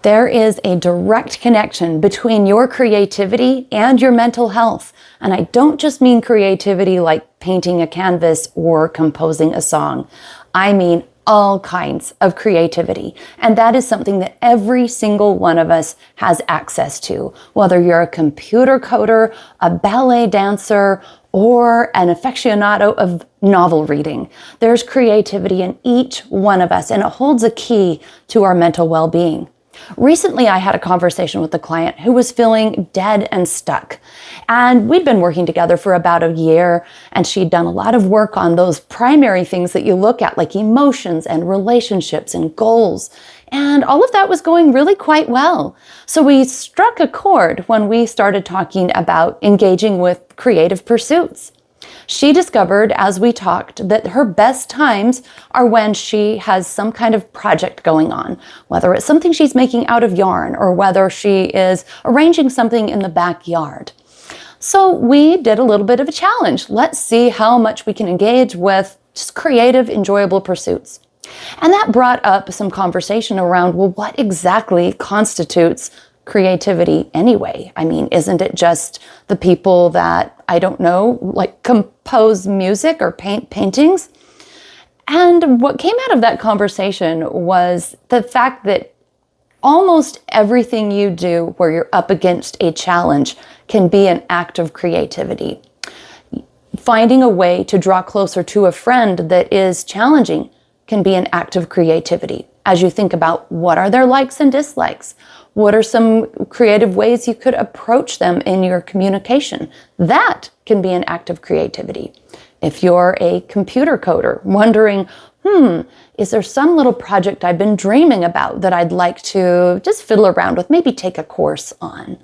There is a direct connection between your creativity and your mental health. And I don't just mean creativity like painting a canvas or composing a song. I mean all kinds of creativity. And that is something that every single one of us has access to, whether you're a computer coder, a ballet dancer, or an aficionado of novel reading. There's creativity in each one of us, and it holds a key to our mental well-being. Recently, I had a conversation with a client who was feeling dead and stuck. And we'd been working together for about a year, and she'd done a lot of work on those primary things that you look at, like emotions and relationships and goals. And all of that was going really quite well. So we struck a chord when we started talking about engaging with creative pursuits. She discovered as we talked that her best times are when she has some kind of project going on, whether it's something she's making out of yarn or whether she is arranging something in the backyard. So we did a little bit of a challenge. Let's see how much we can engage with just creative, enjoyable pursuits. And that brought up some conversation around, well, what exactly constitutes creativity anyway? I mean, isn't it just the people that, I don't know, like compose music or paint paintings? And what came out of that conversation was the fact that almost everything you do where you're up against a challenge can be an act of creativity. Finding a way to draw closer to a friend that is challenging can be an act of creativity. As you think about what are their likes and dislikes, what are some creative ways you could approach them in your communication? That can be an act of creativity. If you're a computer coder wondering, is there some little project I've been dreaming about that I'd like to just fiddle around with, maybe take a course on?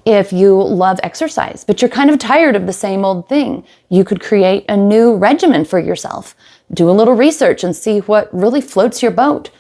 If you love exercise, but you're kind of tired of the same old thing, you could create a new regimen for yourself. Do a little research and see what really floats your boat.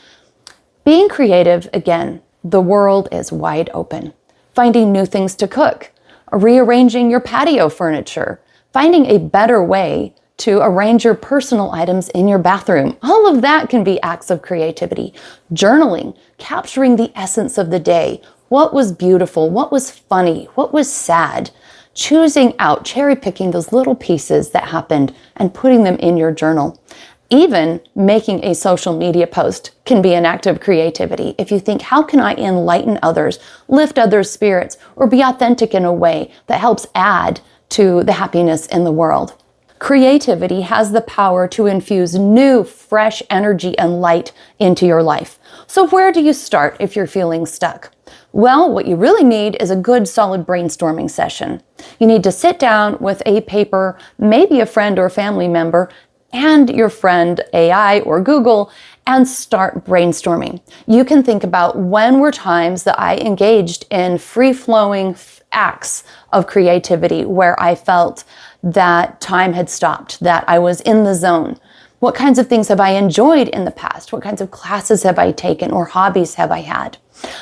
Being creative, again, the world is wide open. Finding new things to cook, rearranging your patio furniture, finding a better way to arrange your personal items in your bathroom. All of that can be acts of creativity. Journaling, capturing the essence of the day. What was beautiful? What was funny? What was sad? Choosing out, cherry picking those little pieces that happened and putting them in your journal. Even making a social media post can be an act of creativity. If you think, how can I enlighten others, lift others' spirits, or be authentic in a way that helps add to the happiness in the world? Creativity has the power to infuse new, fresh energy and light into your life. So where do you start if you're feeling stuck? Well, what you really need is a good, solid brainstorming session. You need to sit down with a paper, maybe a friend or family member, and your friend AI or Google, and start brainstorming. You can think about when were times that I engaged in free-flowing acts of creativity where I felt that time had stopped, that I was in the zone. What kinds of things have I enjoyed in the past? What kinds of classes have I taken or hobbies have I had?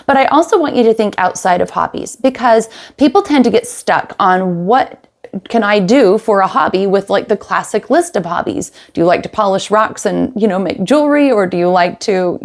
But I also want you to think outside of hobbies, because people tend to get stuck on what can I do for a hobby with like the classic list of hobbies. Do you like to polish rocks and, make jewelry? Or do you like to,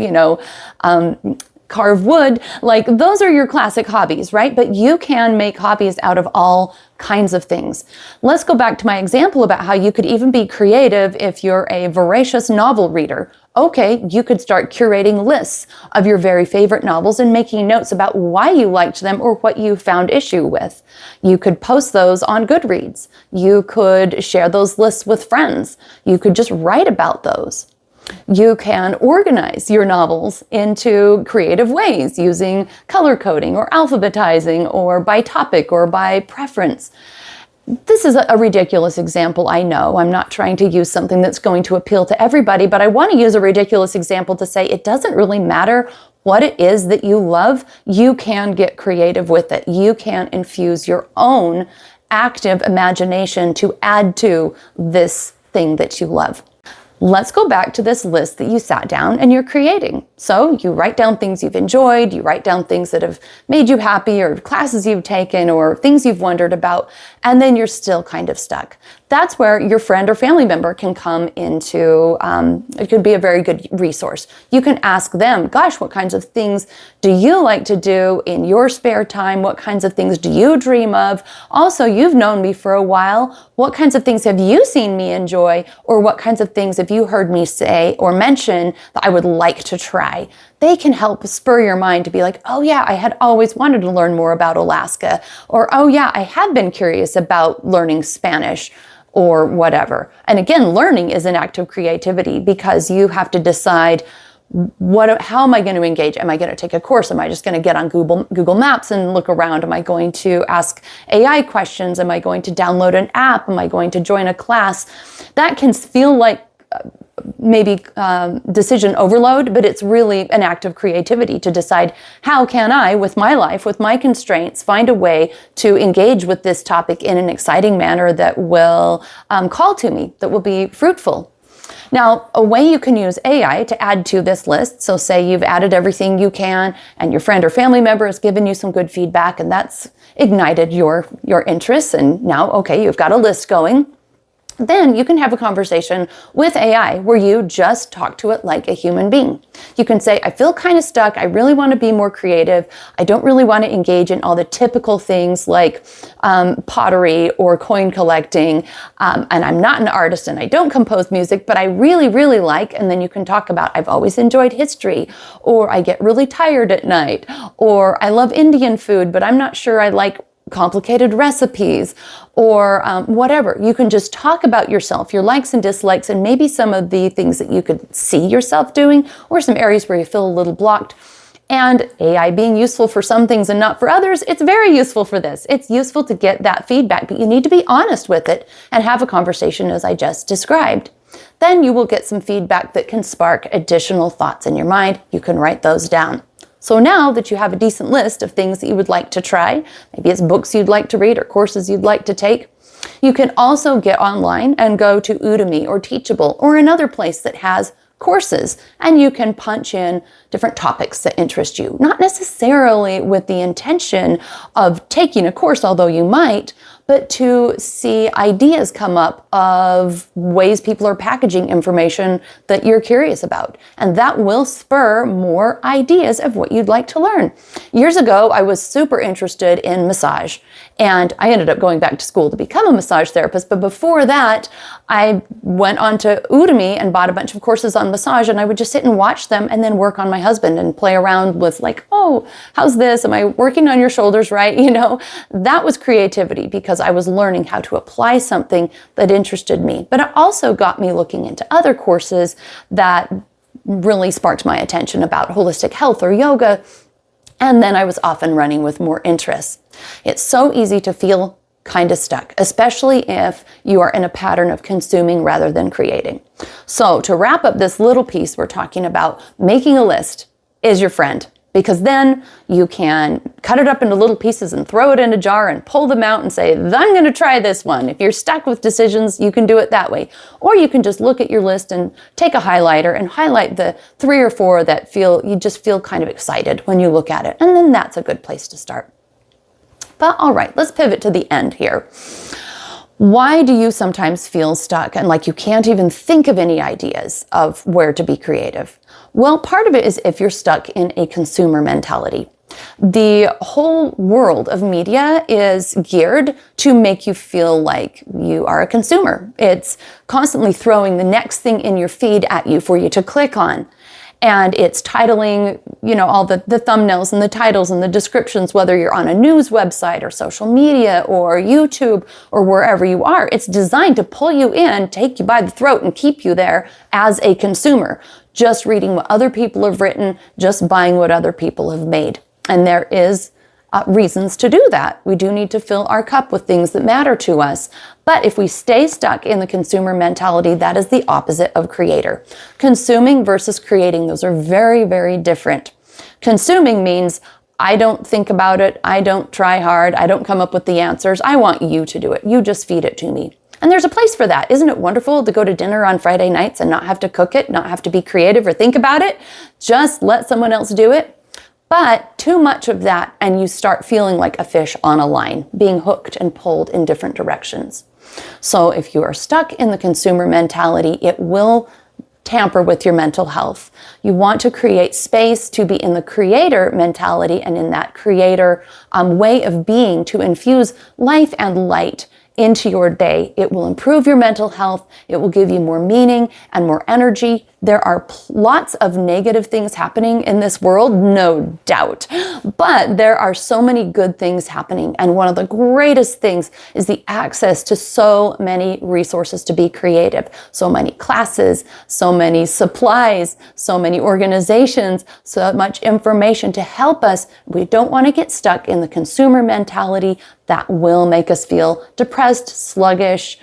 carve wood? Like those are your classic hobbies, right? But you can make hobbies out of all kinds of things. Let's go back to my example about how you could even be creative if you're a voracious novel reader. Okay, you could start curating lists of your very favorite novels and making notes about why you liked them or what you found issue with. You could post those on Goodreads. You could share those lists with friends. You could just write about those. You can organize your novels into creative ways using color coding or alphabetizing or by topic or by preference. This is a ridiculous example, I know. I'm not trying to use something that's going to appeal to everybody, but I want to use a ridiculous example to say it doesn't really matter what it is that you love. You can get creative with it. You can infuse your own active imagination to add to this thing that you love. Let's go back to this list that you sat down and you're creating. So you write down things you've enjoyed, you write down things that have made you happy or classes you've taken or things you've wondered about, and then you're still kind of stuck. That's where your friend or family member can come into, it could be a very good resource. You can ask them, gosh, what kinds of things do you like to do in your spare time? What kinds of things do you dream of? Also, you've known me for a while. What kinds of things have you seen me enjoy? Or what kinds of things have you heard me say or mention that I would like to try? They can help spur your mind to be like, oh yeah, I had always wanted to learn more about Alaska. Or, oh yeah, I have been curious about learning Spanish or whatever. And again, learning is an act of creativity because you have to decide how am I going to engage? Am I going to take a course? Am I just going to get on Google Maps and look around? Am I going to ask AI questions? Am I going to download an app? Am I going to join a class? That can feel like maybe decision overload, but it's really an act of creativity to decide how can I, with my life, with my constraints, find a way to engage with this topic in an exciting manner that will call to me, that will be fruitful. Now, a way you can use AI to add to this list, so say you've added everything you can and your friend or family member has given you some good feedback and that's ignited your interests, and now, okay, you've got a list going. Then you can have a conversation with AI where you just talk to it like a human being. You can say, I feel kind of stuck. I really want to be more creative. I don't really want to engage in all the typical things like pottery or coin collecting. And I'm not an artist and I don't compose music, but I really, really like, and then you can talk about, I've always enjoyed history, or I get really tired at night, or I love Indian food, but I'm not sure I like complicated recipes, or whatever. You can just talk about yourself, your likes and dislikes, and maybe some of the things that you could see yourself doing, or some areas where you feel a little blocked. And AI being useful for some things and not for others, it's very useful for this. It's useful to get that feedback, but you need to be honest with it and have a conversation as I just described. Then you will get some feedback that can spark additional thoughts in your mind. You can write those down. So now that you have a decent list of things that you would like to try, maybe it's books you'd like to read or courses you'd like to take, you can also get online and go to Udemy or Teachable or another place that has courses, and you can punch in different topics that interest you, not necessarily with the intention of taking a course, although you might, but to see ideas come up of ways people are packaging information that you're curious about. And that will spur more ideas of what you'd like to learn. Years ago, I was super interested in massage, and I ended up going back to school to become a massage therapist. But before that, I went on to Udemy and bought a bunch of courses on massage, and I would just sit and watch them and then work on my husband and play around with like, oh, how's this? Am I working on your shoulders right? You know, that was creativity because I was learning how to apply something that interested me. But it also got me looking into other courses that really sparked my attention about holistic health or yoga. And then I was off and running with more interests. It's so easy to feel kind of stuck, especially if you are in a pattern of consuming rather than creating. So to wrap up this little piece, we're talking about making a list is your friend, because then you can cut it up into little pieces and throw it in a jar and pull them out and say, I'm going to try this one. If you're stuck with decisions, you can do it that way. Or you can just look at your list and take a highlighter and highlight the 3 or 4 that you just feel kind of excited when you look at it. And then that's a good place to start. But all right, let's pivot to the end here. Why do you sometimes feel stuck and like you can't even think of any ideas of where to be creative? Well, part of it is if you're stuck in a consumer mentality. The whole world of media is geared to make you feel like you are a consumer. It's constantly throwing the next thing in your feed at you for you to click on. And it's titling, all the thumbnails and the titles and the descriptions, whether you're on a news website or social media or YouTube or wherever you are. It's designed to pull you in, take you by the throat and keep you there as a consumer, just reading what other people have written, just buying what other people have made. And there is reasons to do that. We do need to fill our cup with things that matter to us. But if we stay stuck in the consumer mentality, that is the opposite of creator. Consuming versus creating, those are very, very different. Consuming means I don't think about it, I don't try hard, I don't come up with the answers. I want you to do it. You just feed it to me. And there's a place for that. Isn't it wonderful to go to dinner on Friday nights and not have to cook it, not have to be creative or think about it? Just let someone else do it. But too much of that and you start feeling like a fish on a line, being hooked and pulled in different directions. So if you are stuck in the consumer mentality, it will tamper with your mental health. You want to create space to be in the creator mentality and in that creator way of being, to infuse life and light into your day. It will improve your mental health. It will give you more meaning and more energy. There are lots of negative things happening in this world, no doubt, but there are so many good things happening. And one of the greatest things is the access to so many resources to be creative. So many classes, so many supplies, so many organizations, so much information to help us. We don't want to get stuck in the consumer mentality that will make us feel depressed, sluggish,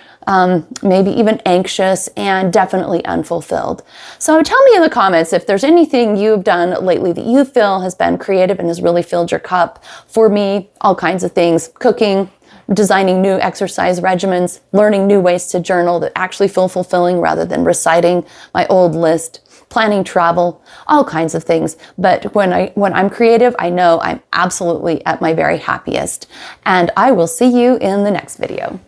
maybe even anxious, and definitely unfulfilled. So tell me in the comments if there's anything you've done lately that you feel has been creative and has really filled your cup. For me, all kinds of things: cooking, designing new exercise regimens, learning new ways to journal that actually feel fulfilling rather than reciting my old list, planning travel, all kinds of things. But when I'm creative, I know I'm absolutely at my very happiest. And I will see you in the next video.